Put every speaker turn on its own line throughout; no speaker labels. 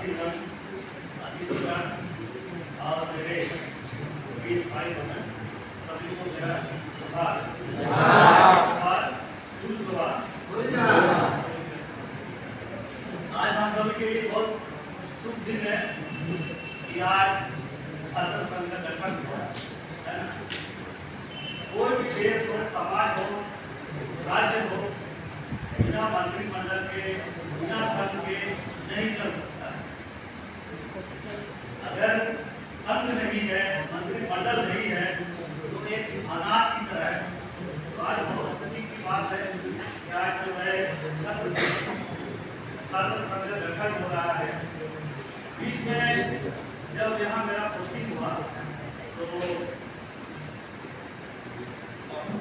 साथीगण, अतिथिगण और मेरे वीर भाई बहन सभी को मेरा जोहार। आज हम सभी के लिए बहुत शुभ दिन है कि आज छात्र संघ का गठन हुआ है ना। कोई भी देश हो, समाज हो, राज्य हो, बिना मंत्रिमंडल के, बिना संघ के नहीं चल सकता। अगर संघ नहीं है, मंत्रिमंडल नहीं है, तो एक अनाथ की तरह है। तो आज बहुत खुशी की बात है कि आज जो है छात्र संघ का गठन हो रहा है। बीच में जब यहाँ मेरा पोस्टिंग हुआ तो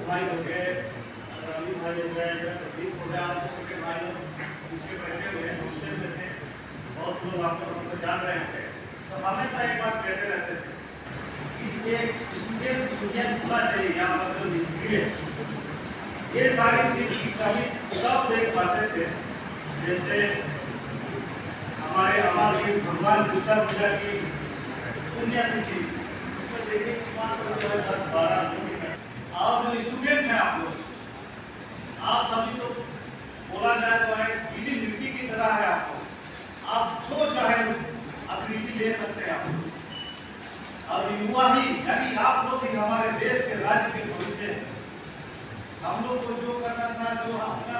भाई हो गए, रवि भाई हो गए, संदीप हो गया, छोटे भाई लोग पीछे बैठे हुए हॉस्टल में थे। बहुत लोग आप लोग जान रहे थे। तो हमेशा एक बात कहते रहते थे कि ये स्टूडेंट यूनियन होना चाहिए, यहाँ पर जो निष्क्रिय ये सारी चीज सभी सब देख पाते थे। जैसे हमारे अमर वीर भगवान बिरसा मुंडा की पुण्यतिथि, उसमें देखिए किमान 10-12 और जो स्टूडेंट है आप लोग, आप सभी तो बोला जाए तो है गीली मिट्टी की तरह है। आपको आप जो चाहे आकृति ले सकते हैं आप। और युवा ही यानी आप लोग ही हमारे देश के राज्य के भविष्य हैं। हम लोग को जो करना था, जो अपना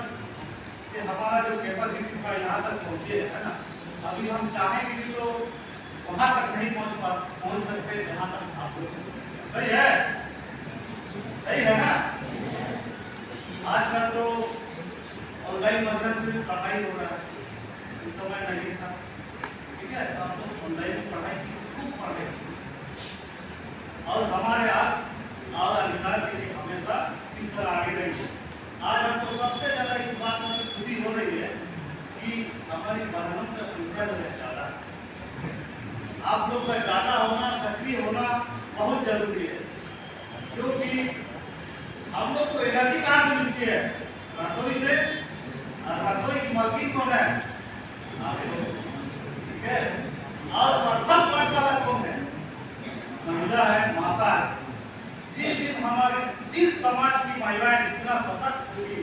से हमारा जो कैपेसिटी था यहाँ तक पहुँचे है ना। अभी हम चाहेंगे तो वहाँ तक नहीं पहुँच सकते जहाँ तक आप लोग। सही है, सही है ना। आज का तो ऑनलाइन माध्यम से भी पढ़ाई हो रहा है, उस समय नहीं था। ठीक है, तो आप लोग ऑनलाइन पढ़ाई की खूब पढ़े और हमारे आज और अधिकार के लिए हमेशा इस तरह आगे रहेंगे। आज हमको सबसे ज्यादा इस बात में खुशी हो रही है कि हमारी बहनों का संख्या जो है ज्यादा, आप लोग का ज्यादा होना, सक्रिय होना बहुत जरूरी है। क्योंकि हम लोग को आजादी कहाँ से मिलती है? रसोई से। रसोई की मालकिन कौन है? आप लोग। ठीक है, और प्रथम पाठशाला कौन है? महिला है, माता है। जिस दिन हमारे जिस समाज की महिलाएं जितना सशक्त होगी,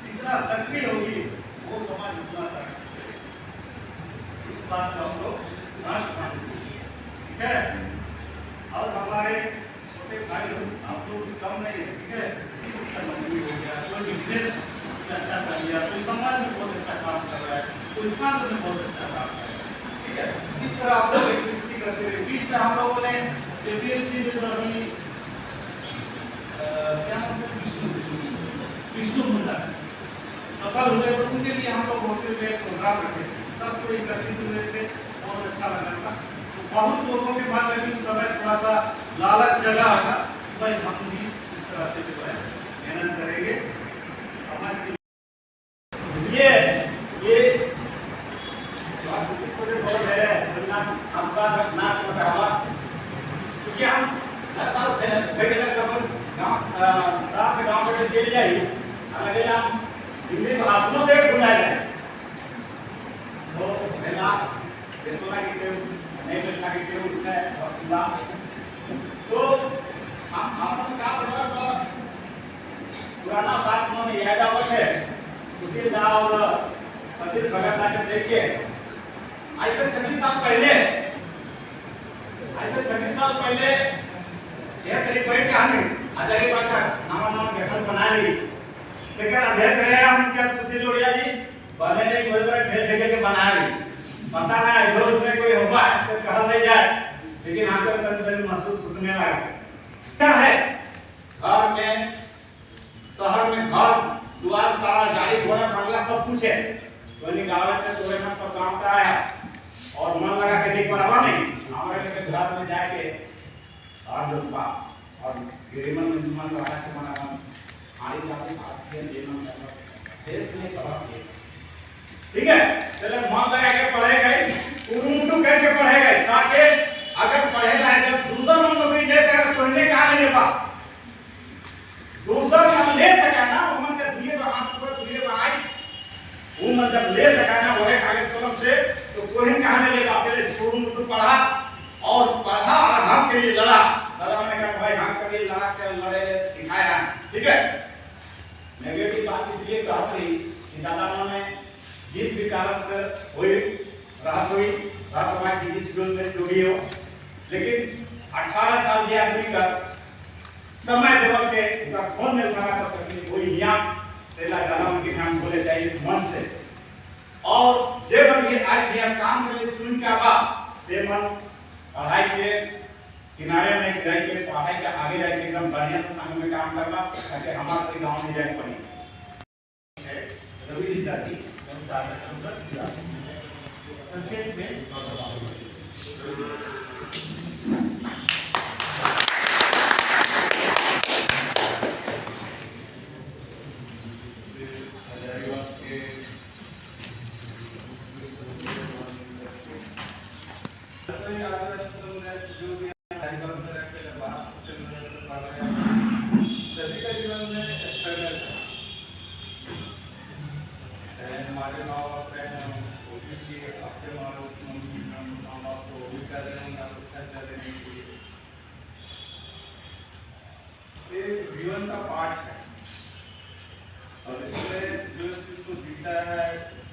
जितना सक्रिय होगी, वो समाज उतना तरक्की करेगा। इस बात का हम लोग ध्यान रखेंगे। ठीक है, और हमारे छोटे भाई लोग, आप लोग भी कम नहीं है। ठीक है, नौकरी हो गया, कोई बिजनेस अच्छा कर लिया, कोई समाज में बहुत अच्छा काम कर रहा है, कोई संघ में बहुत अच्छा काम कर रहा है। ठीक है, इस तरह आप लोग एक्टिविटी करते रहे। बीच में हम लोगों ने जेपीएससी में जो अभी क्या विष्णु मुंडा सफल हुए, तो उनके लिए हम लोग होटल में प्रोग्राम रखे, सबको एकत्रित हुए थे, बहुत अच्छा लगा था। तो बहुत लोगों के बाद में भी उस समय थोड़ा सा लालच जगा था, भाई हम भी इस तरह से जो है मेहनत करेंगे समाज के लिए। ये आपका नाम क्योंकि हम 10 साल पहले गाँव में चल जाए, लगे हम हिंदी भाषणों से बुलाए जाए तो पहला देशों की टेम नए देशों की टेम उसमें तो हम का पुराना बात में याद आवत है। उसी और सतीश भगत का देखिए आज से 26 साल पहले यह करीब बैठ के हमें आचार्य पाकर नाम गठन बना ली। लेकिन अध्यक्ष रहे हम क्या सुशील लोहिया जी बने नहीं, कोई ठेल ठेके के बना ली। पता ना इधर उसमें कोई होगा तो कहल नहीं जाए, लेकिन हमको कभी महसूस होने लगा। क्या है घर में, शहर में घर द्वार सारा गाड़ी घोड़ा बंगला सब कुछ है। कोई गाँव से तो सब गाँव से आया और मन लगा के देख पड़ा नहीं हमारे घर में जाके और जो और गिरिमन में मन लगा के मना हारी जाती बात के जीवन में देश में खराब है। ठीक है, चलो मन लगा के पढ़े गए, उर्दू करके पढ़े गए, ताकि अगर पढ़ेगा जब दूसरा मन नौकरी ले कर पढ़ने का नहीं पा दूसरा मन ले सका ना, वो मन जब दिए हाथ पर दिए आई वो मन जब ले सका ना वो कागज कलम से, तो कोई
तुझे कहाँ मिलेगा? अकेले शुरू में तो पढ़ा और हक के लिए लड़ा। दादा ने कहा भाई हक के लिए लड़ा के लड़े सिखाया, ठीक है। नेगेटिव बात इसलिए कहत रही कि दादा ने जिस भी कारण से हुई राहत हमारी किसी स्कूल में जो भी हो, लेकिन 18 साल के आदमी का समय देवल के उनका कौन मिल रहा था तकलीफ हुई यहाँ तेला दादा उनके नाम बोले चाहिए मन से। और जे भी आज यहाँ काम के लिए चुन के बा ते मन पढ़ाई के किनारे में रह के पढ़ाई के आगे रह के एकदम बढ़िया से संग में काम करना ताकि हमारे गांव में जाए पड़ी रवि दादी संक्षेप में
हमारे माँ बाप हैं, हम कोशिश की अपने माँ बाप को भी कर रहे हैं, उनका खर्चा देने के लिए। ये जीवन का पाठ है और इसमें जो इस चीज को जीता है,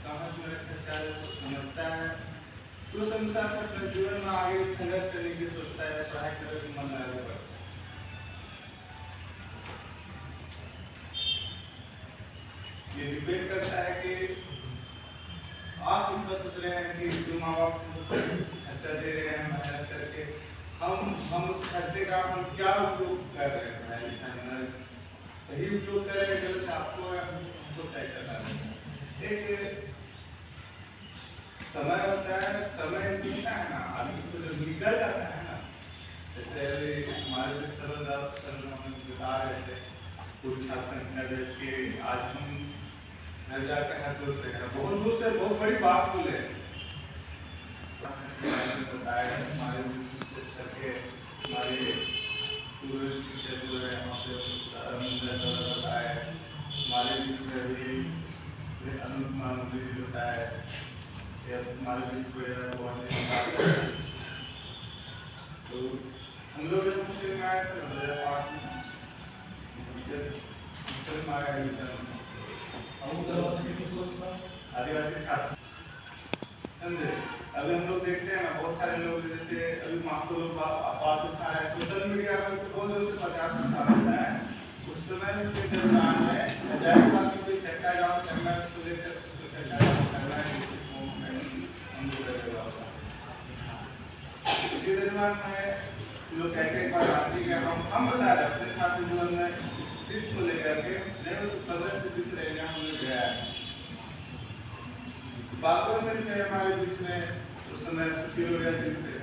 कहाँ से मेरा खर्चा है, उसको समझता है, तो उस अनुसार से अपने जीवन में आगे संघर्ष करने की सोचता है, पढ़ाई करने की मन आगे बढ़ता है। ये डिपेंड करता है कि आप इतना सोच रहे हैं कि जो माँ बाप खर्चा दे रहे हैं मेहनत करके, हम उस खर्चे का हम क्या उपयोग कर रहे हैं, पढ़ाई लिखाई में सही उपयोग कर रहे हैं गलत आपको तय करना है। एक समय होता है, समय मिलता है ना आदमी को जब निकल जाता है ना, जैसे हमारे जो सरल हम बता रहे थे कुछ शासन कर के आज हम घर जाकर हाथ जोड़ते हैं, बहुत दूर से बहुत बड़ी बात बोले बताया हमारे करके हमारे टूरिस्ट जो है वहाँ पे बताया हमारे बीच में भी अनुपमा नदी जी बताया हमारे बीच में बहुत तो हम लोग जब मुश्किल में आए थे 2005 में आया एडमिशन आदिवासी छात्र समझे। अभी हम लोग देखते हैं ना बहुत सारे लोग जैसे अभी मास्टर लोग बात उठा है सोशल मीडिया पर तो बहुत जोर से 50 साल होता है उस समय के दौरान में हजार बात कोई चक्का जाओ चलना उसको लेकर चक्का जाओ करना है हम लोग करेगा इसी दरम्यान में लोग कहते हैं बार आती है हम बता रहे अपने छात्र जीवन में इस चीज को लेकर के नहीं 15 से 20 रह गया हम लोग गया है बातों में थे हमारे बीच में उस समय सुशील वगैरह दिन थे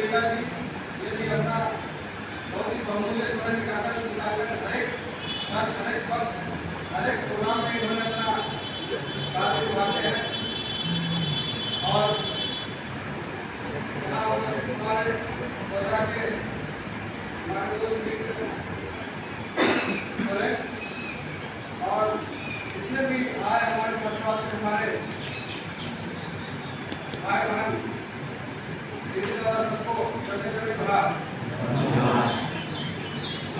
लीला जी ये भी अपना बहुत ही बहुमूल्य समय निकाला हरेक वक्त हरेक प्रोग्राम में इन्होंने अपना कार्य निभाते हैं। और यहाँ हमारे बजा के हमारे दोस्त मित्र और जितने भी आए हमारे छात्रावास से हमारे भाई बहन सबको छोटे कहा।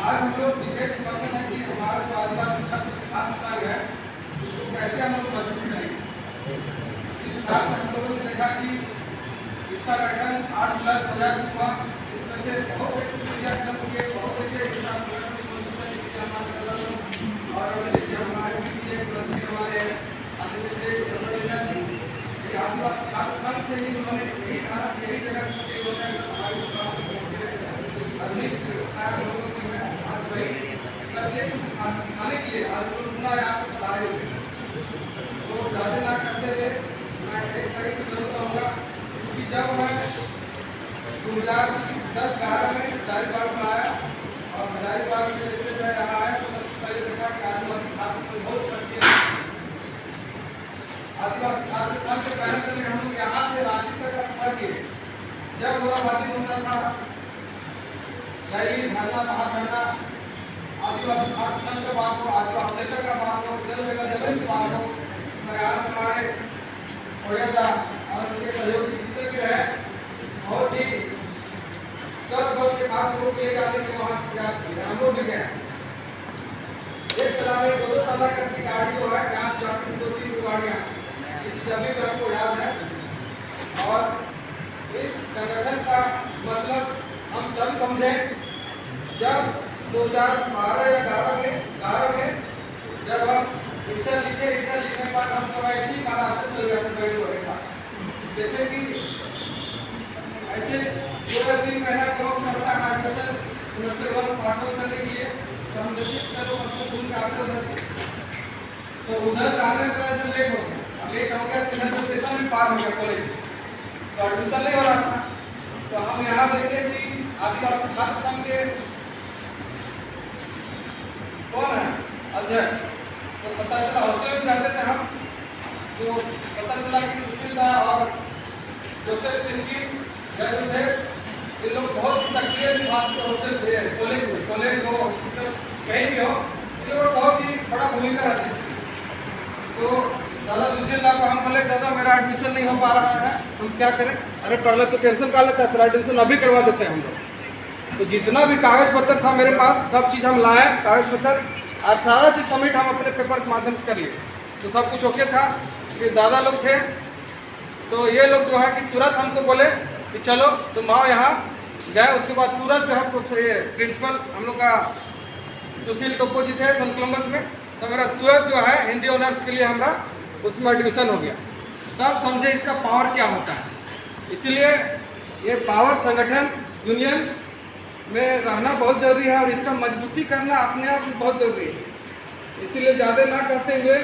आज हम लोग विशेष पसंद है कि हमारा जो आदिवासी छात्र संघ है उसको कैसे हम लोग मजबूत करेंगे। इस प्रकार से हम लोगों ने देखा कि इसका गठन 8 जुलाई 2000 हुआ। इसमें से बहुत ऐसे मीडिया क्लब के बहुत ऐसे और हमारे हमारे आदिवासी छात्र संघ से ही उन्होंने यही जगह खाने के लिए आज यहाँ पर बता रहे थे। तो ज़्यादा ना करते हुए मैं एक कड़ी की जरूरत रहूँगा क्योंकि जब मैं 2010-11 में हजारीबाग में आया और हजारीबाग में जैसे मैं यहाँ आया तो सबसे पहले देखा कि आदिवासी छात्र संघ बहुत सक्रिय है। आदिवासी छात्र संघ के पहले पहले हम लोग यहाँ से रांची तक का सफर किए। जब गोलाबादी होता था रैली धरना महाधरना आदिवासी छात्र संघ का बात हो आदिवासी सेंटर का बात हो जगह की बात हो प्रयास हमारे ओयदा और उनके सहयोगी जितने भी रहे बहुत ही तब के साथ लोग ले जाने के वहाँ प्रयास किया। हम लोग भी गए एक तला में 2 तला की गाड़ी जो है यहाँ से जाकर 2-3 गाड़ियाँ ये चीज़ अभी भी हमको याद है। और इस संगठन का मतलब हम तब समझे जब 2012 या 11 में जब हम इंटर लिखे के बाद हम तो ऐसे ही महाराष्ट्र चल रहे थे बेंगलोर का जैसे कि ऐसे 2-3 महीना क्लोज करता है एडमिशन सेमेस्टर 1 पार्ट 1 करने के लिए तो हम जब चलो मतलब घूम के आते उधर तो उधर से आने में थोड़ा लेट हो गया। लेट हो गया तो इधर स्टेशन भी पार हो गया कॉलेज तो एडमिशन नहीं हो रहा था। तो हम यहाँ देखे कि आदिवासी छात्र संघ के कौन है अध्यक्ष तो पता चला हॉस्टल में रहते थे हम तो पता चला कि सुशील दा और जोसेफ तिनकी जज थे ये लोग बहुत सक्रिय बात के हॉस्टल थे कॉलेज हो हॉस्पिटल कहीं भी हो ये लोग बहुत ही बड़ा भूमिका रहते थे। तो दादा सुशील दा को हम बोले दादा मेरा एडमिशन नहीं हो पा रहा है हम क्या करें। अरे पहले तो टेंशन कर लेता है तेरा एडमिशन अभी करवा देते हैं हम लोग। तो जितना भी कागज पत्र था मेरे पास सब चीज़ हम लाए कागज पत्र और सारा चीज़ सबमिट हम अपने पेपर के माध्यम से कर लिए। तो सब कुछ ओके था। फिर दादा लोग थे तो ये लोग जो है कि तुरंत हमको बोले कि चलो तुम आओ यहाँ गए। उसके बाद तुरंत जो है तो ये प्रिंसिपल हम लोग का सुशील टोप्पो जी थे सन कोलम्बस में तो मेरा तुरंत जो है हिंदी ऑनर्स के लिए हमारा उसमें एडमिशन हो गया। तब समझे इसका पावर क्या होता है। इसीलिए ये पावर संगठन यूनियन में रहना बहुत ज़रूरी है और इसका मजबूती करना अपने आप में बहुत ज़रूरी है। इसीलिए ज़्यादा ना कहते हुए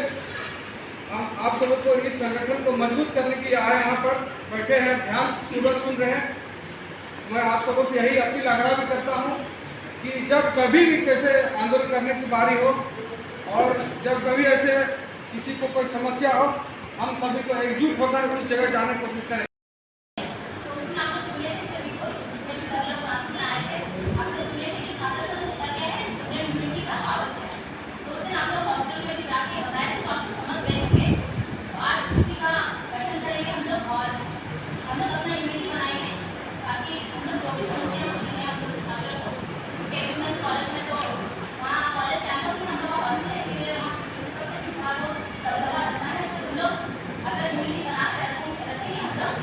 हम आप सबको तो इस संगठन को मजबूत करने के लिए आए यहाँ पर बैठे हैं ध्यान पूर्वक सुन रहे हैं। मैं आप सबों से यही अपील आग्रह भी करता हूँ कि जब कभी भी कैसे आंदोलन करने की बारी हो और जब कभी ऐसे किसी को कोई समस्या हो हम सभी को एकजुट होकर उस जगह जाने की कोशिश करें।
अगर यूनिटी बना कर रखेंगे हम लोग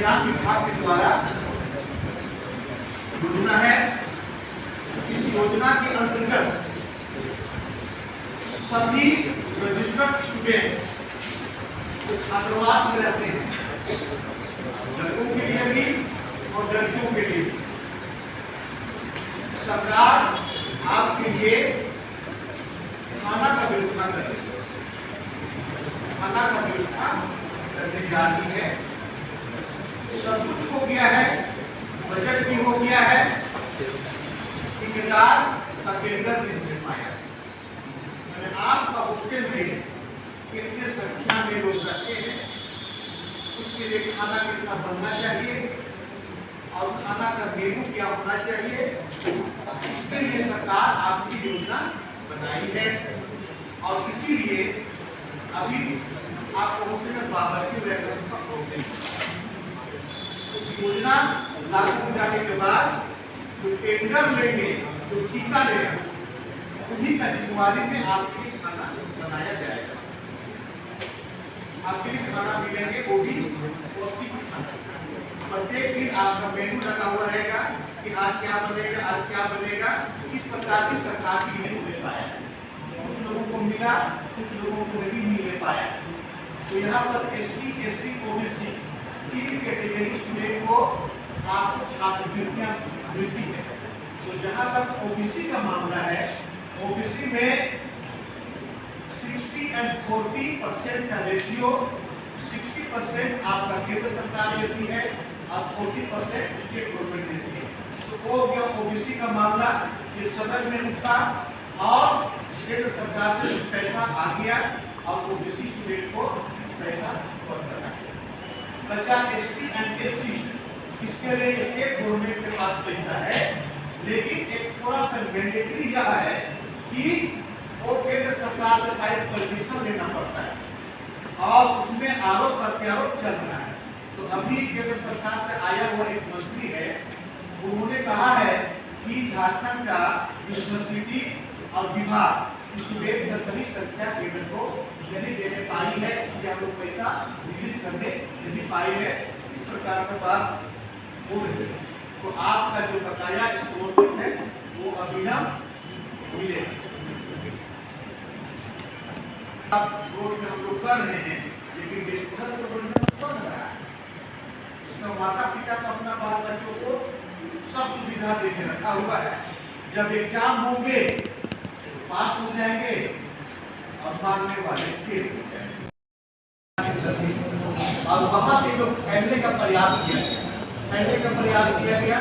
विज्ञान विभाग के द्वारा योजना है। इस योजना के अंतर्गत सभी रजिस्टर्ड स्टूडेंट जो छात्रावास में रहते हैं, लड़कों के लिए भी और लड़कियों के लिए, सरकार आपके लिए खाना का व्यवस्था कर रही है। खाना का व्यवस्था करने जा रही है। सब कुछ हो गया है, बजट भी हो गया है, ठेकेदार का टेंडर भी मिल पाया। मैंने आपका हॉस्टल में कितने संख्या में लोग रहते हैं, उसके लिए खाना कितना बनना चाहिए और खाना का मेनू क्या होना चाहिए, इसके लिए सरकार आपकी योजना बनाई है। और इसीलिए अभी आपको होटल में बावर्ची व्यवस्था होते हैं। उस योजना लागू हो जाने के बाद जो टेंडर लेंगे, जो ठेका लेगा, उन्हीं का जिम्मेदारी में आपके लिए खाना बनाया जाएगा। आपके लिए खाना मिलेंगे, वो भी पौष्टिक खाना। प्रत्येक दिन आपका मेनू लगा हुआ रहेगा कि आज क्या बनेगा, आज क्या बनेगा। इस प्रकार की सरकार की मेनू दे पाया। कुछ लोगों को मिला, कुछ लोगों को नहीं मिल पाया। तो यहाँ पर ST, SC, OBC तीन कैटेगरी स्टूडेंट को आपको छात्रवृत्तियां मिलती है। तो जहाँ तक OBC का मामला है, OBC में 60 और 40% का रेशियो, 60% आपका केंद्र सरकार देती है और 40% स्टेट गवर्नमेंट देती है। तो वो गया OBC का मामला। ये सदन में उठा और केंद्र सरकार से पैसा आ गया और OBC स्टूडेंट को पैसा करना है। बचा ST और SC, इसके लिए स्टेट गवर्नमेंट के पास पैसा है, लेकिन एक थोड़ा सा मैंडेटरी यह है कि वो केंद्र सरकार से शायद परमिशन लेना पड़ता है और उसमें आरोप प्रत्यारोप चल रहा है। तो अभी केंद्र सरकार से आया हुआ एक मंत्री है, उन्होंने कहा है कि झारखंड का यूनिवर्सिटी और विभाग स्टूडेंट का सही संख्या केंद्र को नहीं देने पाई है, इसलिए हम लोग पैसा रिलीज करने नहीं पाए है। इस प्रकार का बात हो रही है। तो आपका जो बकाया स्कॉलरशिप है वो अविलंब मिलेगा। रोड में हम लोग कर रहे हैं, लेकिन देश भर में बन रहा है। इसमें माता पिता को अपना बाल बच्चों को सब सुविधा देके रखा हुआ है। जब एग्जाम होंगे पास हो जाएंगे और मांगने वाले फेल हो जाएंगे। और वहां से लोग फैलने का प्रयास किया गया।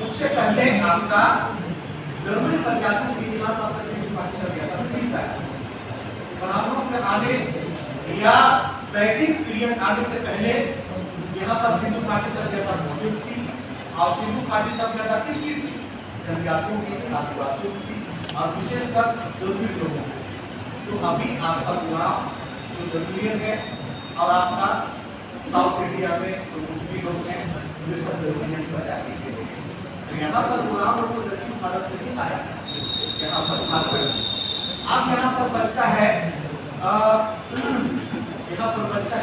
उससे पहले आपका ग्रामीण पंचायतों की इतिहास आपका सिविल पार्टीशन दिया था, मिलता है। ब्राह्मणों के आने या वैदिक पीरियड आने से पहले यहाँ पर सिंधु घाटी सभ्यता मौजूद थी। और सिंधु घाटी सभ्यता किसकी थी? जनजातियों की, आदिवासियों की और विशेषकर द्रविड़ लोगों की। तो अभी आपका गुलाम जो द्रविड़ है और आपका साउथ इंडिया में जो कुछ भी लोग हैं, वे सब द्रविड़ प्रजाति के लोग हैं। तो यहाँ पर गुलाम लोग को दक्षिण भारत से नहीं आया, यहाँ पर भारत। अब यहाँ पर बचता है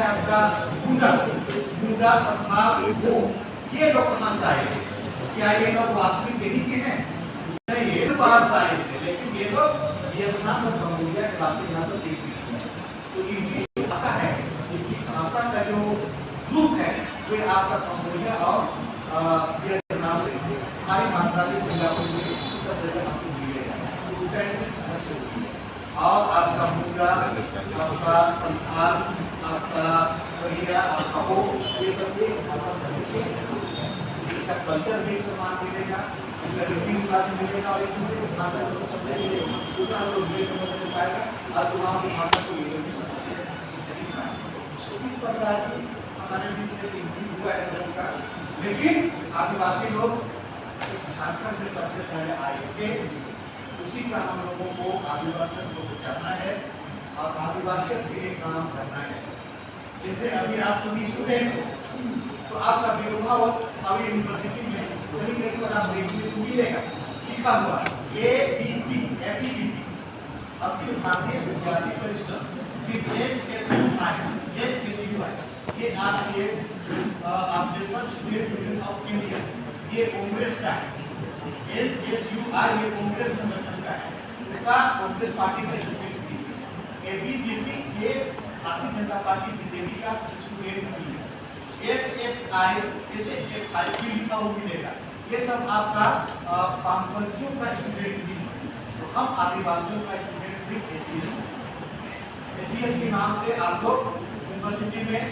आपका गुंडा, सतनाल, वो ये लोग कहाँ से आए? क्या ये लोग वास्तविक यही के हैं? नहीं, ये लोग बाहर से आए थे, लेकिन ये लोग वियतनाम और कंबोडिया के रास्ते यहाँ पर देख रहे हैं। तो इनकी भाषा है, इनकी भाषा का जो रूप है वो आपका कंबोडिया और वियतनाम भारी मात्रा में सिंगापुर में सब जगह आपको मिलेगा। और आपका मुद्रा, आपका संथाल, आपका करिया, आपका हो, ये सब एक भाषा समझिए। इसका कल्चर भी समान मिलेगा, इनका रीति रिवाज मिलेगा और एक दूसरे की भाषा को समझ मिलेगा। दूसरा लोग ये समझ नहीं पाएगा और तुम्हारी भाषा को ये लोग भी समझ नहीं। इस प्रकार की हमारे बीच में इंक्लूड हुआ है लोगों का। लेकिन आदिवासी लोग इस झारखंड में सबसे पहले आए थे। उसी का हम लोगों को आदिवासियों को बचाना है और आदिवासियों के लिए काम करना है। जैसे अभी आप सभी स्टूडेंट हो, तो आपका विरोधा अभी यूनिवर्सिटी में कहीं कहीं पर आप देखने को मिलेगा लिखा हुआ ABP, अखिल भारतीय विद्यार्थी परिषद,
ये आपके स्टेट यूनियन ऑफ इंडिया, ये कांग्रेस का है। LSUR ये कांग्रेस संगठन का है, उसका कांग्रेस पार्टी का स्टूडेंट भी है। ABVP ये भारतीय जनता पार्टी बीजेपी का स्टूडेंट भी है। SFI भी लिखा हुआ मिलेगा, ये सब आपका वामपंथियों का स्टूडेंट भी है। तो हम आदिवासियों का स्टूडेंट भी SES के नाम से आप लोग यूनिवर्सिटी में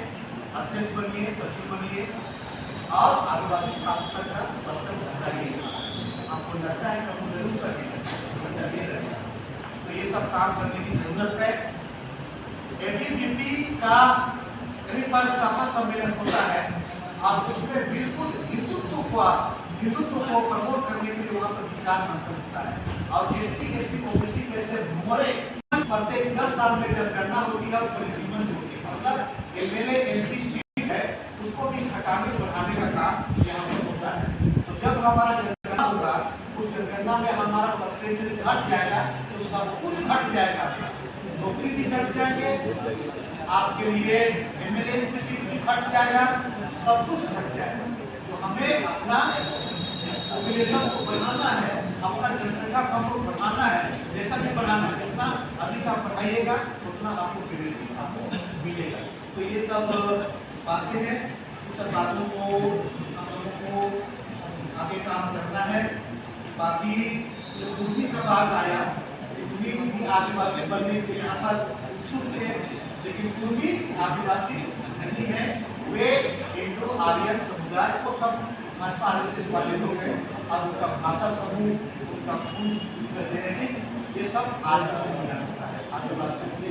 अध्यक्ष बनिए, सचिव बनिए और आदिवासी छात्र संघ का प्रवर्तन कराइए। आपको लगता है कि हम जरूर करेंगे, तो ये सब काम करने की जरूरत है। ABVP का कहीं पर सभा सम्मेलन होता है और उसमें बिल्कुल हिंदुत्व को प्रमोट करने के लिए वहाँ पर विचार मंथन होता है और ST/SC ओबीसी कैसे मरे प्रत्येक 10 साल में जनगणना होती है और परिसीमन होती है, मतलब MLA MP सीट है उसको भी घटाने बढ़ाने का काम यहाँ पर होता है। तो जब हमारा जनगणना होगा उस जनगणना में हमारा परसेंटेज घट जाएगा तो सब कुछ घट जाएगा, नौकरी भी घट जाएंगे, आपके लिए MLA MP सीट भी घट जाएगा, सब कुछ घट जाएगा। तो हमें अपना पॉपुलेशन को बढ़ाना है, अपना जनसंख्या को बढ़ाना है, जैसा भी बढ़ाना है, जितना अधिक आप बढ़ाइएगा उतना आपको मिलेगा। तो ये सब बातें हैं, इस सब बातों को हम लोगों को आगे काम करना है। बाकी जो कुर्मी का भाग आया, कुर्मी भी आदिवासी बनने के लिए यहाँ पर उत्सुक थे, लेकिन कुर्मी आदिवासी नहीं है, वे इंडो आर्यन समुदाय को सब भाजपा RSS वाले लोग हैं और उनका भाषा समूह, उनका खून, जेनेटिक्स, ये सब आर्य से मिला होता है, आदिवासी से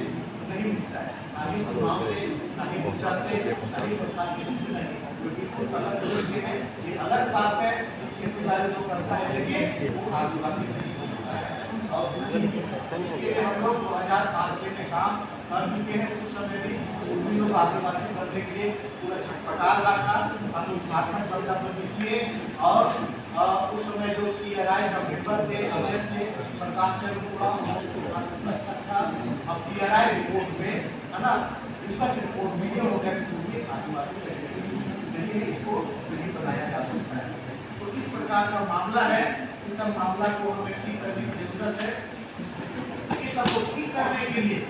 नहीं मिलता है, ना ही चुनाव से, ना ही ऊर्जा से, ना ही सरकार किसी से नहीं, क्योंकि अलग लोग हैं, ये अलग बात है। खेती बाड़ी जो करता है लेकिन वो आदिवासी नहीं हो सकता है और इसलिए हम लोग 2005 में काम कर चुके हैं। उस समय भी लोग आदिवासी बनने के लिए पूरा छटपटा रहा था, हम झारखंड बंदा बंदी किए और उस समय जो PRI का मेंबर थे, अध्यक्ष थे प्रकाश चंद्र अब PRI रिपोर्ट में है ना, रिसर्च रिपोर्ट में हो गया कि आदिवासी नहीं, इसको नहीं बनाया जा सकता है। तो इस प्रकार का मामला है, इस सब मामला को हमें ठीक करने की जरूरत है। इस सबको ठीक करने के लिए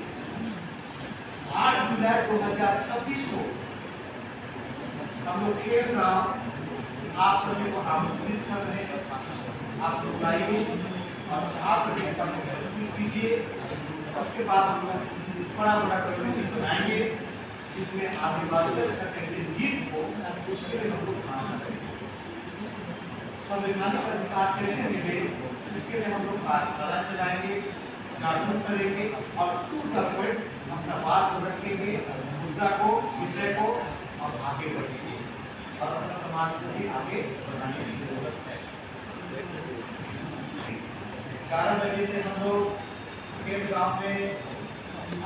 8 जुलाई 2026 को हम लोग खेल गाँव आप सभी को आमंत्रित कर रहे हैं, आप लोग आइए और छात्र नेता को मजबूत कीजिए। उसके बाद हम लोग बड़ा कमेटी बनाएंगे जिसमें आदिवासियों का कैसे जीत हो उसके लिए हम लोग काम करेंगे। संवैधानिक अधिकार कैसे मिले इसके लिए हम लोग कार्यशाला चलाएंगे, जागरूक करेंगे और टू द पॉइंट अपना बात को रखेंगे, मुद्दा को, विषय को और आगे बढ़ेंगे और अपना समाज को भी आगे बढ़ाने की जरूरत है। 11 बजे से हम लोग खेत गाँव में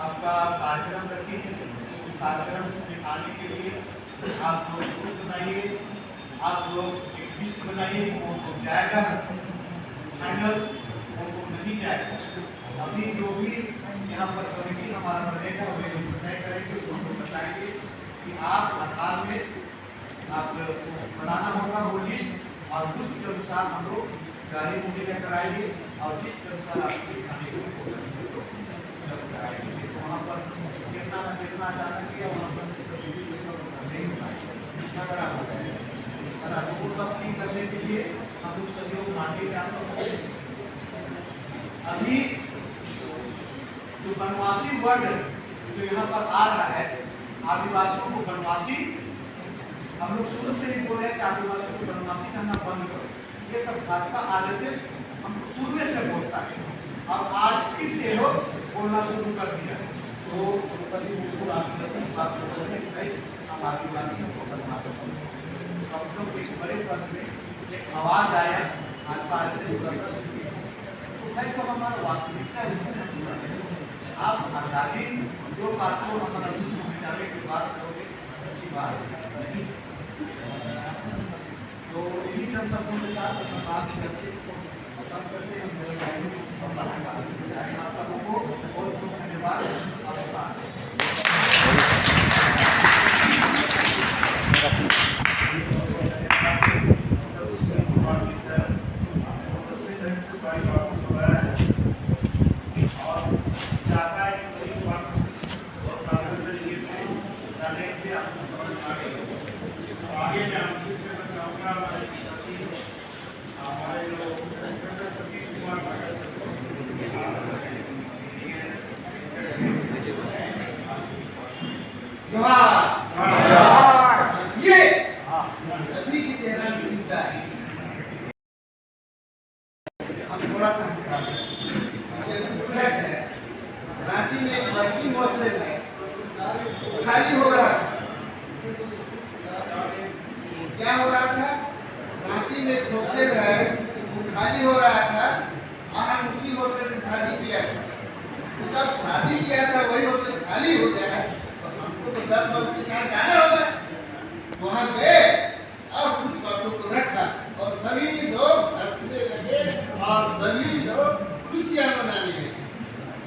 आपका कार्यक्रम रखेंगे। उस कार्यक्रम को दिखाने के लिए आप लोग ग्रुप बनाइए, आप लोग एक लिस्ट बनाइए, कौन कौन जाएगा फाइनल, कौन कौन नहीं जाएगा। अभी जो भी यहाँ पर कमेटी हमारा बनेगा वो तय करेंगे, उसको हम बताएंगे कि आप आधार में आप बनाना होगा वो लिस्ट और लिस्ट के अनुसार हम लोग गाड़ी मुहैया कराएंगे और लिस्ट के अनुसार आपके खाने को कराएंगे। तो वहाँ पर कितना न कितना जाना किया वहाँ पर नहीं झगड़ा हो गया, वो सब ठीक करने के लिए हम लोग सहयोग मांगेंगे आप सबको। अभी जो वनवासी वर्ड जो यहाँ पर आ रहा है, आदिवासियों को वनवासी, हम लोग शुरू से ही बोल रहे हैं कि आदिवासियों को वनवासी करना बंद करो। ये सब भाजपा RSS हमको शुरू से बोलता है और आज फिर से लोग बोलना शुरू कर दिया। तो द्रौपदी मुर्मू राष्ट्रपति बात कर रहे हैं हम आदिवासियों को बदमाश लोग एक बड़े वर्ष में एक आवाज आया भाजपा RSS तो भाई तो हमारा वास्तविकता इसमें आप आजादी जो 500 हमारा जाने की बात करोगे अच्छी बात नहीं। तो इन्हीं जन शब्दों के साथ अपना बात करके खत्म करके हम आप लोगों को बहुत बहुत धन्यवाद।
ये सभी की चेहरा दिखता है। हम थोड़ा सा हिसाब है। रांची में एक वर्किंग हॉस्टल है, खाली हो रहा था। क्या हो रहा था? रांची में एक हॉस्टल है, वो खाली हो रहा था और हम उसी हॉस्टल से शादी किया था। तो जब शादी किया था वही हॉस्टल खाली हो गया तो हमको तो 10 लोग के साथ जाना होगा। वहाँ गए और कुछ बातों को रखा और सभी लोग हंसने लगे और सभी लोग खुशियाँ मनाने लगे।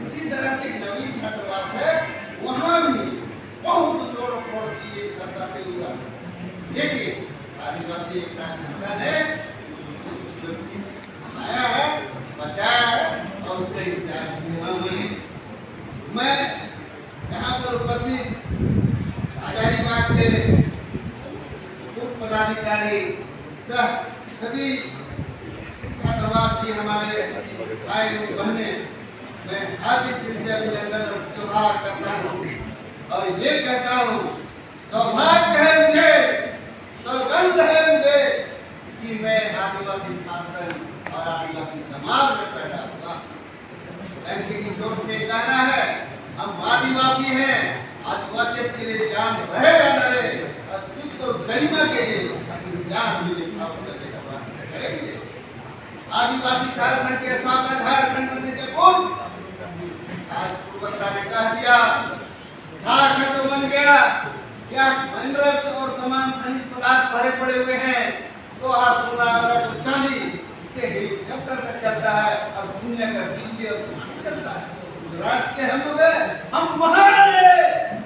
उसी तरह से नवीन छात्रावास है, वहाँ भी बहुत जोर शोर की एक सप्ताह हुआ। लेकिन आदिवासी एकता संगठन ने आया है, बचाया है और उससे इंचार्ज मैं यहाँ पर उपस्थित हजारीबाग के उप पदाधिकारी सह सभी छात्रावास की हमारे भाई बहने मैं हार्दिक दिल से अभिनंदन और त्योहार करता हूँ और ये कहता हूँ सौभाग्य है मुझे, सौगंध है मुझे कि मैं आदिवासी शासन और आदिवासी समाज में पैदा हुआ। में कहना है हम आदिवासी हैं, आदिवासियत के लिए जान रहे या न रहे, अस्तित्व तो गरिमा के लिए अपनी जान भी करने का वास्ता करेंगे। आदिवासी शासन के साथ झारखंड बनने के पूर्व आज पूर्वता ने कह दिया झारखंड तो बन गया, क्या मिनरल्स और तमाम खनिज पदार्थ भरे पड़े हुए हैं, तो आज सोना और चांदी इससे हेलीकॉप्टर तक चलता है और दुनिया का बिजली और पानी चलता है। उस राज्य के हम लोग हम महान है।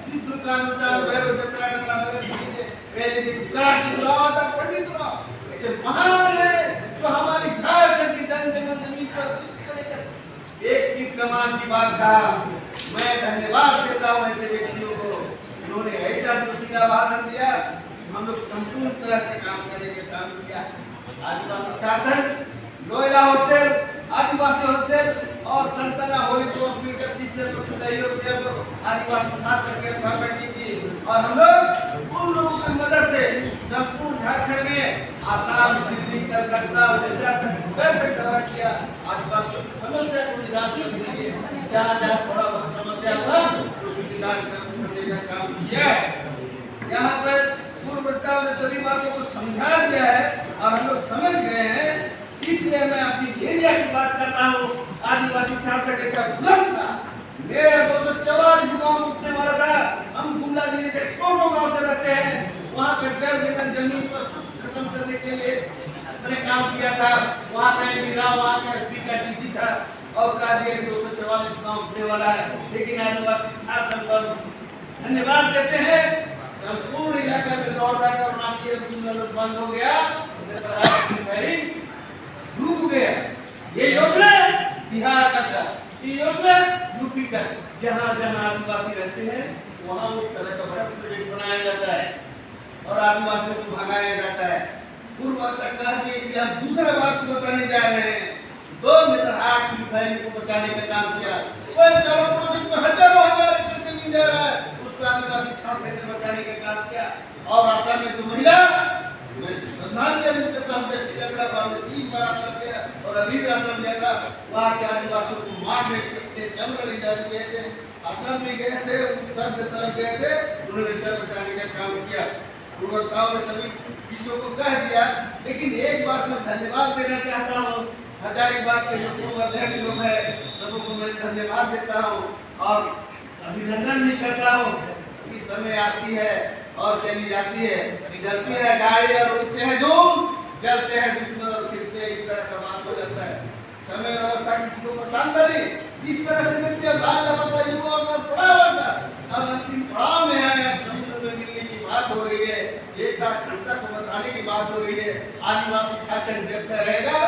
सिद्धू कानूचार भैरव जत्रा डंडा मगर जी पहले दिन चार दिन लावा पंडित राव ऐसे महान है तो हमारी झारखंड की जमीन पर एक की कमान की बात कहा। मैं धन्यवाद देता हूँ ऐसे व्यक्तियों को, उन्होंने ऐसा दूसरा भाषण दिया, हम लोग संपूर्ण तरह से काम करने का काम किया। आदिवासी शासन, लोयला हॉस्टल, आदिवासी हॉस्टल और संतना होली क्रॉस मिलकर शिक्षकों के सहयोग से आदिवासी शासन की स्थापना की थी और हम लोग उन लोगों की मदद से संपूर्ण झारखंड में आसाम, दिल्ली, कलकत्ता, उड़ीसा तक दौरा किया। आदिवासियों की समस्या को निदान करने के लिए जहाँ जहाँ थोड़ा बहुत समस्या हुआ उसको निदान करने का काम किया है। यहाँ पर पूर्ववक्ताओं ने सभी बातों को समझा दिया है और हम लोग समझ गए हैं, इसलिए मैं अपनी एरिया की बात करता हूँ। आदिवासी शासक ऐसा बुलंद था, मेरा 244 गाँव उठने वाला था। हम गुमला जिले के टोटो गांव से रहते हैं, वहाँ पे जल निगम जमीन पर खत्म करने के लिए मैंने काम किया था। वहाँ का एमपी वहाँ का एसपी का डीसी था और कहा दिया 244 गाँव उठने वाला है। लेकिन आदिवासी शासन पर धन्यवाद देते हैं, संपूर्ण इलाके में दौड़ रहा और बंद हो गया, डूब गया। ये योजना बिहार का था, ये योजना यूपी का। जहाँ जहाँ आदिवासी रहते हैं वहाँ उस तरह का बड़ा प्रोजेक्ट बनाया जाता है और आदिवासियों को भगाया जाता है। पूर्व तक कह दिए, इसलिए हम दूसरा बात बताने जा रहे हैं। 2 मीटर 8 फीट फैली को बचाने का काम किया। कोई करोड़ प्रोजेक्ट में हजारों हजार रुपये जमीन जा रहा है, उसको आदिवासी शासन ने बचाने का काम किया। और आसाम में जो महिला मैं श्रद्धांजलि देता हूँ, श्रीलंका बांध 3 बार आकर के और अभी भी असम गया था, वहाँ के आदिवासियों को मारने पीटने जंगल इंजारी गए थे, असम भी गए थे, उस तरफ गए थे, उन्होंने इसे बचाने का काम किया। पूर्ववक्ताओं ने सभी चीजों को कह दिया, लेकिन एक बात मैं धन्यवाद देना चाहता हूँ। हजारीबाग के जो पूर्व अध्यक्ष लोग हैं सबको मैं धन्यवाद देता हूँ और अभिनंदन भी करता हूँ कि समय आती है और चली जाती है, चलती है गाड़ी और उठते हैं धूम, जलते हैं दुश्मन और फिरते इस तरह का बात हो जाता है। समय व्यवस्था किसी को पसंद नहीं, इस तरह से देखते हैं बात बता युवा और पड़ा हुआ था, अब अंतिम पड़ाव में है, समुद्र में मिलने की बात हो रही है, एकता अखंडता को बताने की बात हो रही है। आदिवासी शासन जब तक रहेगा,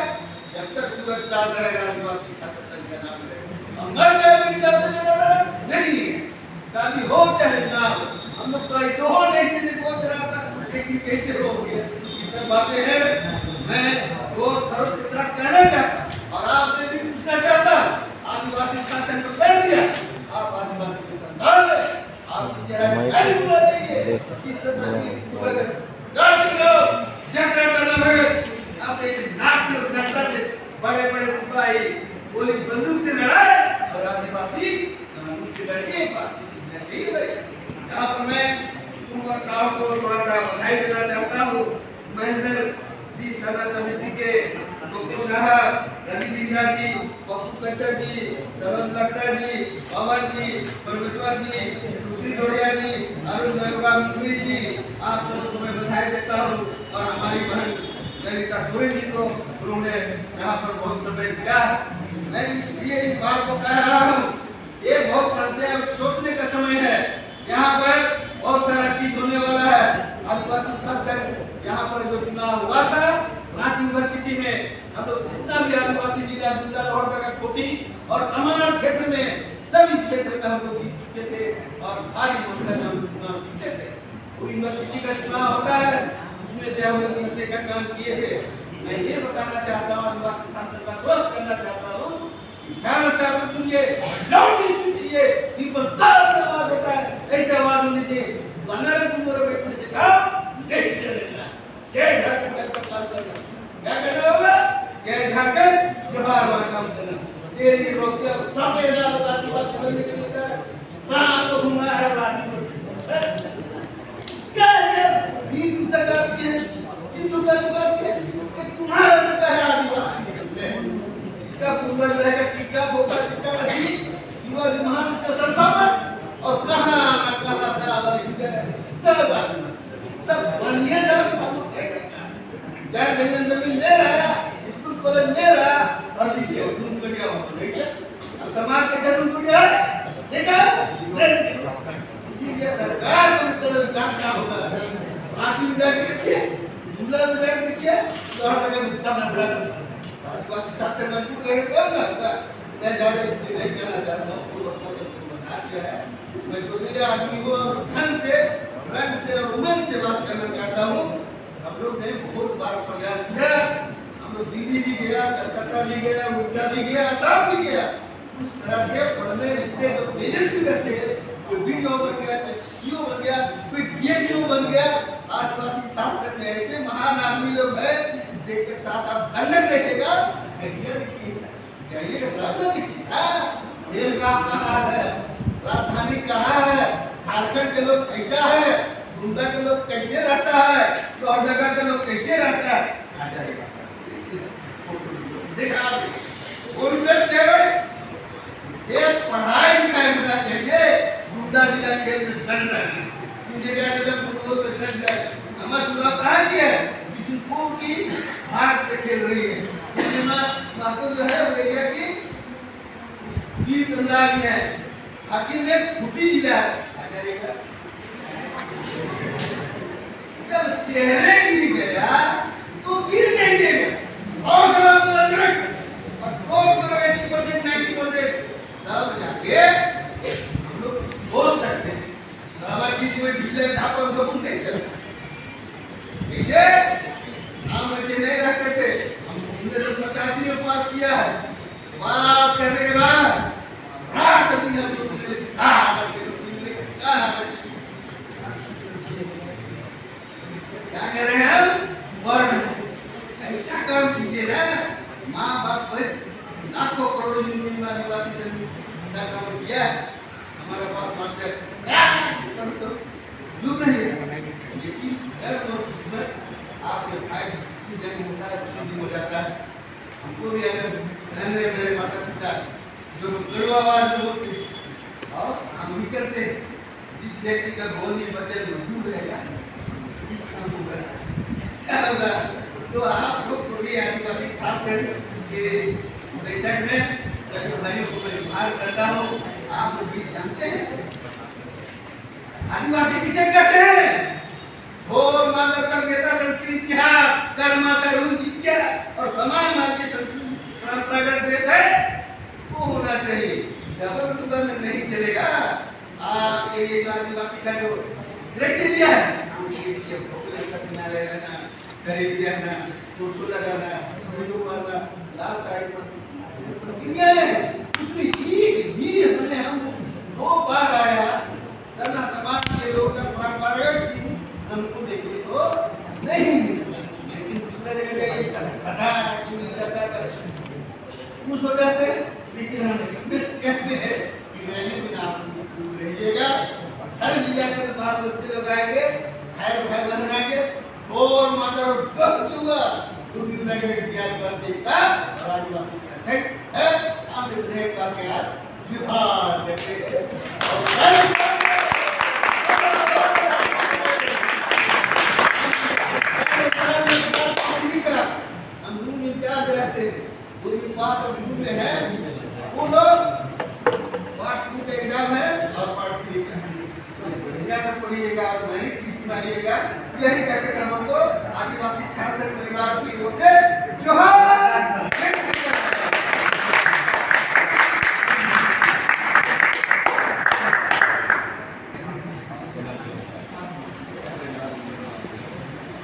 जब तक सूरज चांद रहेगा, आदिवासी शासन का नाम रहेगा। मर गए नहीं है, शादी हो चाहे ना हो, हम लोग तो ऐसे हो नहीं थे सोच रहा था, लेकिन कैसे हो गया। ये सब बातें हैं मैं जोर खरोश के साथ कहना चाहता और आपसे भी पूछना चाहता। आदिवासी शासन को कर दिया, आप आदिवासी के संतान हैं, आप जरा गाली बोला चाहिए इस अब एक नक्शा से बड़े बड़े सिपाही गोली बंदूक से लड़ाए और आदिवासी बंदूक से लड़ के बात सीखना चाहिए भाई। यहाँ पर मैं उन वक्ताओं को थोड़ा सा बधाई देना चाहता हूँ। महेंद्र जी सभा समिति के डॉक्टर साहब, रवि लीला जी, पप्पू कच्छर जी, सरल लखड़ा जी, पवन जी, परमेश्वर जी, सुशील जोड़िया जी, अरुण गंगवा जी, आप सबको मैं बधाई देता हूँ। और हमारी बहन ललिता सोरेन जी को उन्होंने यहाँ पर बहुत समय दिया। मैं इसलिए इस बात को कह रहा हूँ, ये बहुत संचय और सोचने का समय है। यहाँ पर बहुत सारा चीज होने वाला है। आदिवासी शासन यहाँ पर जो चुनाव हुआ था रांची यूनिवर्सिटी में, हम लोग जितना भी आदिवासी जिला गुंडा लोहरदगा कोठी और तमाम क्षेत्र में सभी क्षेत्र में हम लोग जीत चुके थे और सारी मामले में हम लोग चुनाव जीते थे। वो यूनिवर्सिटी का चुनाव होता है, उसमें से हम लोग जीतने का काम किए थे। मैं ये बताना चाहता हूँ, आदिवासी शासन का स्वस्थ करना चाहता हूँ, ध्यान से आप सुनिए, लाउडली सुनिए, दीपक साहब का आवाज होता है, ऐसे आवाज होनी चाहिए। बनर कुमार बैठने से काम नहीं चलेगा। जय झारखंड का काम करना, क्या करना होगा? जय झारखंड, जोहार वाला काम करना। तेरी रोके सब लेना होगा, आदिवासी बनने के लिए सांप को घुमाया है आदिवासी। क्या है? बीच से गाती है, सिंधु का गाती है, कि तुम्हारा रुका है आदिवासी। इसका पूर्वज रहेगा टीका बोका, इसका नहीं युवा महान का संस्थापक और कहाँ से आवाज सब बनिए चाहे जमीन जमीन में रहा, स्कूल कॉलेज में रहा और देखिए रूम कटिया हो नहीं सर समाज के जरूर कटिया देखा। इसीलिए सरकार को तरफ डांटना होगा। आखिर में जाके देखिए, जुमला में जाके देखिए, तो हर जगह दिखता ना बड़ा आदिवासी शासन मजबूत रहे तब ना होगा। मैं ज्यादा इसलिए नहीं कहना चाहता हूँ, वो वक्त सबको बता दिया है। मैं दूसरे आदमी को रंग से और उमंग से बात करना चाहता हूँ। हम लोग ने बहुत बार प्रयास किया, हम लोग दिल्ली भी गया, कलकत्ता भी गया, उड़ीसा भी गया, असम भी गया। उस तरह से पढ़ने लिखने जो तेजस्वी रहते हैं, कोई वीडियो बन गया, कोई सीओ बन गया, कोई डीएनओ बन गया। आदिवासी शासन में ऐसे महान आदमी लोग हैं, जिनके साथ आप अंदर देखेगा, बेलगाम कहाँ है, राजधानी कहाँ है, झारखंड के लोग कैसा है, गुंडा के लोग कैसे रहता है, लोहरदगा के लोग कैसे रहता है, देखा ये पढ़ाई लिखाई होना चाहिए। गुंडा जिला खेल में दंड है, जिला फुटबॉल में दंड है। हमारा शुरुआत कहाँ की है? बिशनपुर की भारत से खेल रही है। महत्व जो है वो एरिया की वीर गंगारी है, हाकिम में खूंटी जिला है। जब चेहरे गिर गया तो गिर जाएगा और सलाम और टॉप करो 80% 90%, तब जाके हम लोग सोच सकते हैं। सब चीज में ढीले ढापा लोग नहीं चलते। पीछे हम ऐसे नहीं रहते थे। हम 1985 में पास किया है। पास करने के बाद रात दिन हम सोचने लगे क्या कर रहे हैं हम? ऐसा काम कीजिए ना, माँ बाप पर लाखों करोड़ों यूनियन आदिवासी का काम किया। हमारा बाप मास्टर तो डूब नहीं है, लेकिन अगर और किस्मत आपके भाई की जन्म होता है उसके दिन हो जाता है। हमको भी अगर मेरे माता पिता जो गड़वा आवाज में होते और हम भी करते, जिस व्यक्ति का बोल नहीं बचे मजबूर रहेगा क्या होगा? तो आप लोग को भी आदिवासी शासन के बैठक में सभी भाइयों को मैं गुहार करता हूँ। आप लोग गीत जानते हैं, आदिवासी किसे कहते हैं? घोर मानव संकेता संस्कृति कर्मा सरुण जिज्ञा और तमाम आदि संस्कृति परंपरागत ड्रेस है वो होना चाहिए। डबल डुबल नहीं चलेगा। आपके लिए आदिवासी का जो क्राइटेरिया है किनारे रहना, गरीब रहना, फोटो लगाना, वीडियो करना, लाल साड़ी पर उसमें एक भी हमने हम 2 बार आया सरना समाज जाता है, खुश हो जाते हैं। लेकिन हम कहते हैं कि वैल्यू बिना आप रहिएगा। हर लीला के बाद बच्चे लोग आएंगे, भाई भाई बहन आएंगे, और माता और गप दूंगा 2 दिन लगे ज्ञान बस एकता और आदिवासी सेट है। हम ब्रेक करके यार बिहार देखते हम रूम इंचार्ज रहते हैं, वो भी पार्ट ऑफ रूम में है, वो लोग पार्ट 2 का एग्जाम है और पार्ट 3 का सब पढ़िएगा और मेरिट लिस्ट मारिएगा। यही कहकर हम हमको आदिवासी शासन परिवार की ओर से जोहार।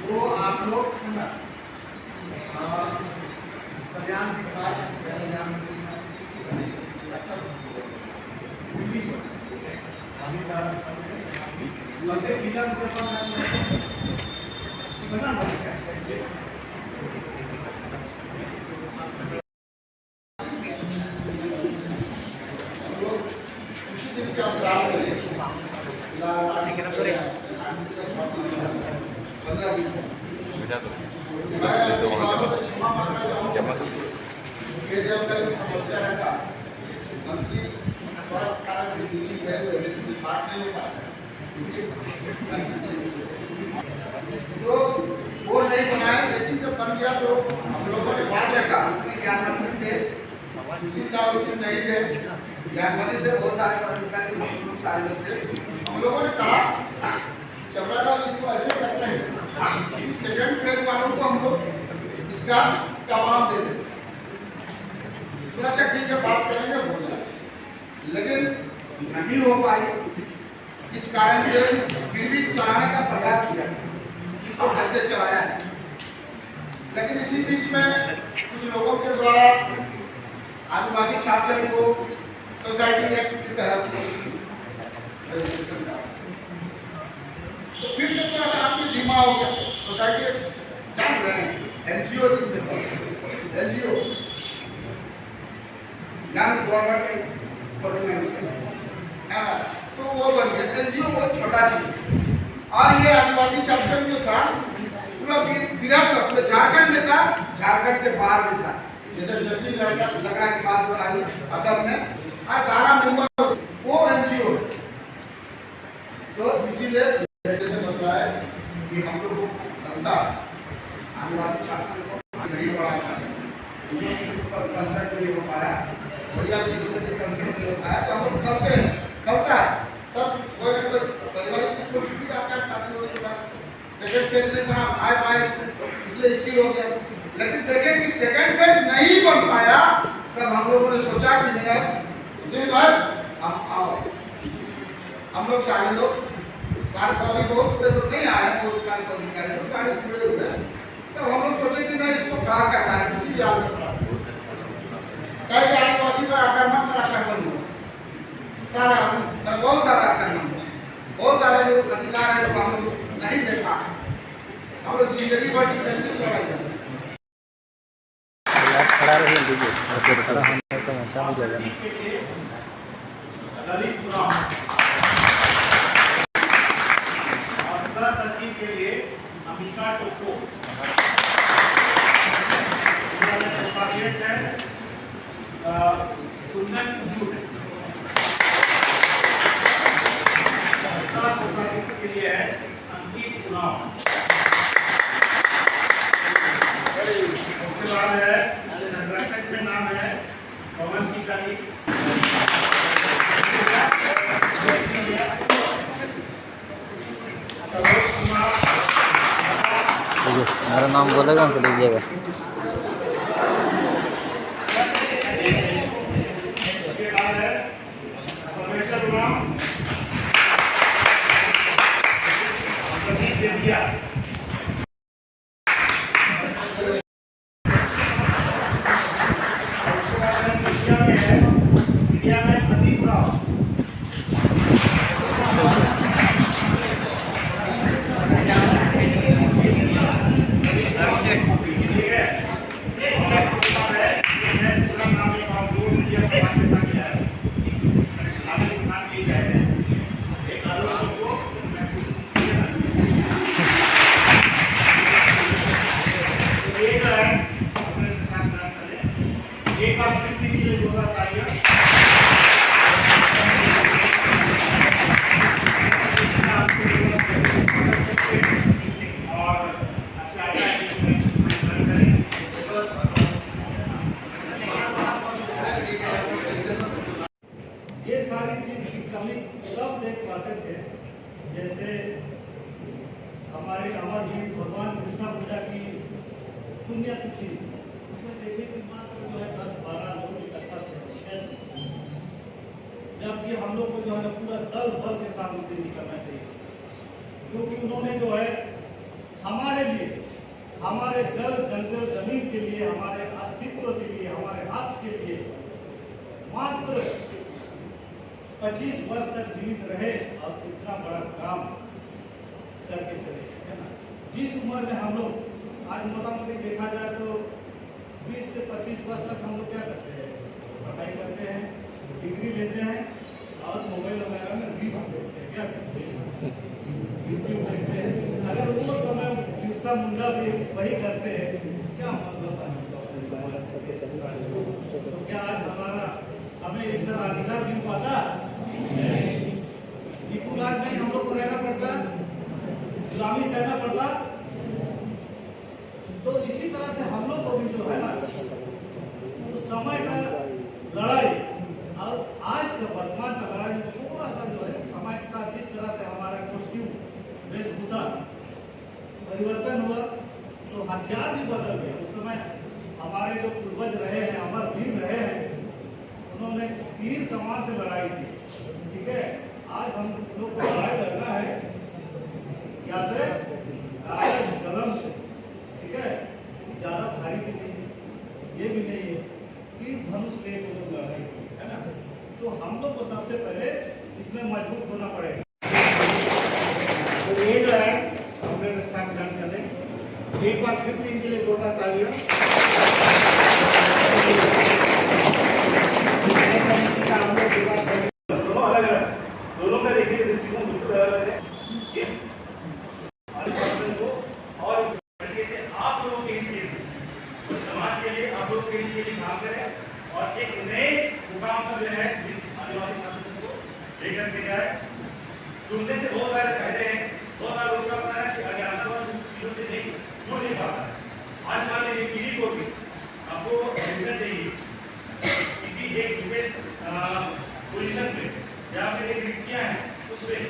वो आप लोग कल्याण के बाद मंदिर किला में बना उसी दिन के अंतराल में समस्या रखा मंत्री स्वास्थ्य कारण से दिल्ली गए, बात नहीं हो पाता, तो वो नहीं बनाए। लेकिन जब बन गया तो हम लोगों ने बात रखा, उसमें ज्ञान मंत्री थे, सुशील राव नहीं थे, ज्ञान मंत्री थे, बहुत सारे पदाधिकारी सारे लोग थे। हम लोगों ने कहा चमड़ा राव इसको ऐसे करते हैं, सेकंड फेज वालों को हम लोग इसका तमाम दे दें। अच्छा ठीक है, बात करेंगे, हो जाए, लेकिन नहीं हो पाई। इस कारण से फिर भी चलाने का प्रयास किया, इसको कैसे चलाया है। लेकिन इसी बीच में कुछ लोगों के द्वारा आदिवासी शासन को सोसाइटी एक्ट के तहत तो फिर से थोड़ा सा आपकी धीमा हो गया। सोसाइटी एक्ट जान रहे हैं, एनजीओ जिसमें एनजीओ नॉन गवर्नमेंट ऑर्गेनाइजेशन, तो वो बन गया एनजीओ, बहुत छोटा चीज। और ये आदिवासी शासन जो था पूरा विराट था, पूरे झारखंड में था, झारखंड से बाहर भी था। जैसे जस्टिस लकड़ा की बात जो आई असम में, 18 मेंबर वो एनजीओ। तो इसीलिए जैसे बता है कि हम लोग को क्षमता आदिवासी शासन को नहीं बढ़ाना है, कंसर्ट नहीं हो पाया, बढ़िया कंसर्ट नहीं हो पाया, तो हम लोग खलता है सब कोई ना कोई पारिवारिक स्कूल छुट्टी आता है शादी होने के बाद, सेकंड फेज में बना आए पाए, इसलिए स्थिर हो गया। लेकिन देखें कि सेकंड फेज नहीं बन पाया, तब हम लोगों ने सोचा कि नहीं अब उसी बार हम आओ, हम लोग सारे लोग कार्यपालिका बहुत लोग नहीं आए, बहुत कार्यपालिका लोग सारे जुड़े हुए, तब हम लोग सोचे कि नहीं इसको खड़ा करना है, किसी भी हालत में कई आदिवासी पर आक्रमण हुआ, सारा बहुत सारा आक्रमण हुआ, बहुत सारे जो अधिकार है जो हम लोग नहीं देखा, हम लोग जिंदगी भर डिफेंसिव लड़ाई
खड़ा रहिए दीजिए और खड़ा होने का मौका मिल जाएगा
और सह सचिव के लिए अमिका टोको, उपाध्यक्ष है कुंदन कुजूर, के लिए है अंकित उराव, उसके बाद है संरक्षक में नाम है पवन की कली, सरोज कुमार,
मेरा नाम बोलेगा तो लीजिएगा।
उसके बाद है परमेश्वर उराव, दिया इंडिया में प्रदीप राव, ठीक है। बताते थे, जैसे हमारे अमरवीर भगवान बिरसा मुंडा की पुण्यतिथि, उसमें देखिए कि मात्र जो है 10-12 लोग इकट्ठा थे, जबकि हम लोग को जो है ना पूरा दल बल के साथ उस दिन निकलना चाहिए, क्योंकि उन्होंने जो है हमारे लिए, हमारे जल जंगल जमीन के लिए, हमारे अस्तित्व के लिए, हमारे हक के लिए मात्र 25 वर्ष तक जीवित रहे और इतना बड़ा काम करके चले, है ना। जिस उम्र में हम लोग आज मोटा मोटी देखा जाए तो 20 से 25 वर्ष तक हम लोग क्या करते हैं, पढ़ाई करते हैं, डिग्री लेते हैं और मोबाइल वगैरह में रील्स देखते हैं, क्या करते हैं, यूट्यूब देखते हैं। अगर वो समय बिरसा मुंडा भी वही करते हैं, क्या मतलब है? तो क्या आज हमें इस तरह अधिकार मिल पाता? दीपू राज में हम लोग को रहना पड़ता, गुलामी सहना पड़ता। तो इसी तरह से हम लोग को भी जो है ना उस समय का लड़ाई और आज का वर्तमान का लड़ाई में थोड़ा सा जो है समय के साथ जिस तरह से हमारा कॉस्ट्यूम वेशभूषा परिवर्तन हुआ तो हथियार भी बदल गए। उस समय हमारे जो पूर्वज रहे हैं, अमरवीर रहे हैं, उन्होंने तीर कमान से लड़ाई की, ठीक है। आज हम लोग को लड़ाई लड़ना है क्या से, कागज कलम से, ठीक है। ज्यादा भारी भी नहीं, ये भी नहीं है, तीर धनुष ले के लोग लड़ाई की, है ना। तो हम लोग को सबसे पहले इसमें मजबूत होना पड़ेगा।
तो ये जो है हमने स्थान ग्रहण करने, एक बार फिर से इनके लिए जोरदार तालियां।
दोनों अलग अलग, दोनों का देखिए दृष्टिकोण बिल्कुल अलग है। इस अनुशासन को और तरीके से आप लोगों के लिए, समाज के लिए, आप लोगों के लिए काम करें और एक नए मुकाम पर जो है इस आदिवासी शासन को लेकर के जाए। जुड़ने से बहुत सारे फायदे हैं। बहुत सारे लोग का कहना है कि अज्ञानता चीजों से नहीं जुड़ नहीं पाता। आज मान लीजिए पीढ़ी को भी आपको एडमिशन चाहिए किसी एक विशेष पोजीशन पे या फिर एक रिक्तियां हैं उसमें,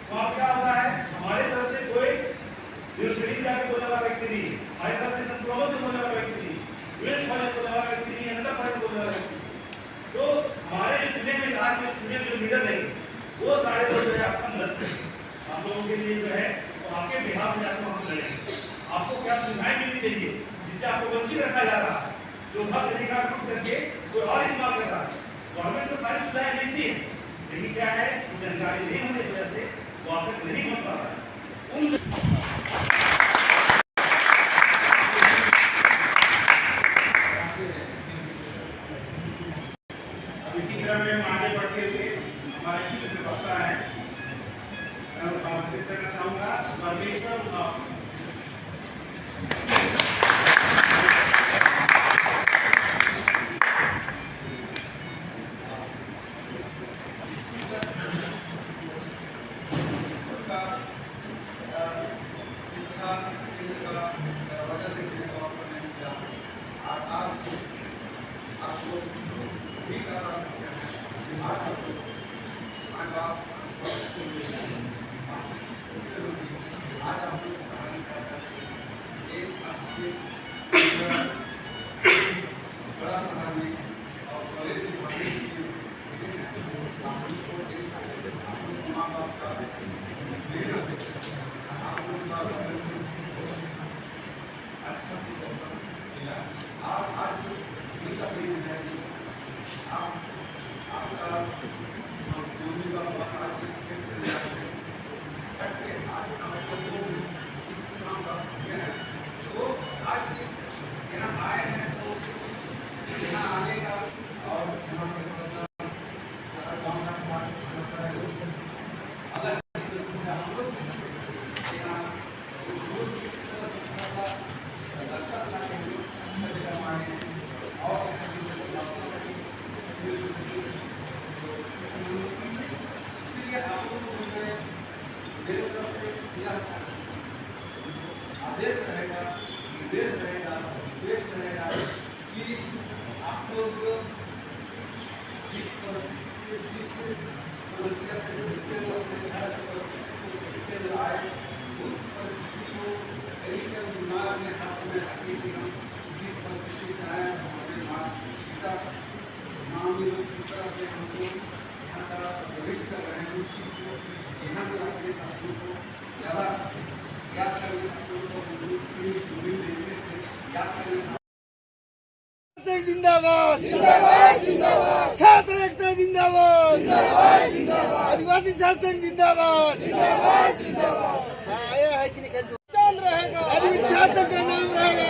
तो आप क्या होता है, हमारे तरफ से कोई यूनिवर्सिटी जाके बोलने वाला व्यक्ति नहीं, हमारे तरफ से संस्थानों से बोलने वाला व्यक्ति नहीं, यूएस कॉलेज बोलने वाला व्यक्ति नहीं, अनदर कॉलेज बोलने वाला व्यक्ति। तो हमारे जो चुने हुए आज में चुने जो लीडर नहीं, वो सारे लोग जो है अंदर आप लोगों के लिए जो है तो आपके बिहार में आपको हम लड़ेंगे। आपको क्या सुविधाएं मिलनी चाहिए जिससे आपको वंचित रखा जा रहा है, जो हक अधिकार टूट करके कोई और इस्तेमाल कर रहा है। गवर्नमेंट तो सारी सुविधाएं देती है, लेकिन क्या है जानकारी नहीं होने की वजह से वो आप तक नहीं पहुंच पा रहा है।
अब इसी क्रम में हम आगे बढ़ते हुए हमारे जो वक्ता है मैं उनका आमंत्रित करना चाहूंगा, परमेश्वर उरांव।
आदेश रहेगा, निर्देश रहेगा, उपदेश रहेगा कि आप लोग किस समस्या से जुड़ते हो, शास्त्रों को ज़्यादा याद करके शास्त्रों को दूरी देखने से याद करके
जिंदाबाद जिंदाबाद जिंदाबाद छात्र एकता जिंदाबाद जिंदाबाद जिंदाबाद आदिवासी शासन जिंदाबाद जिंदाबाद जिंदाबाद हाँ आया है कि नहीं चांद रहेगा आदिवासी शासन का नाम रहेगा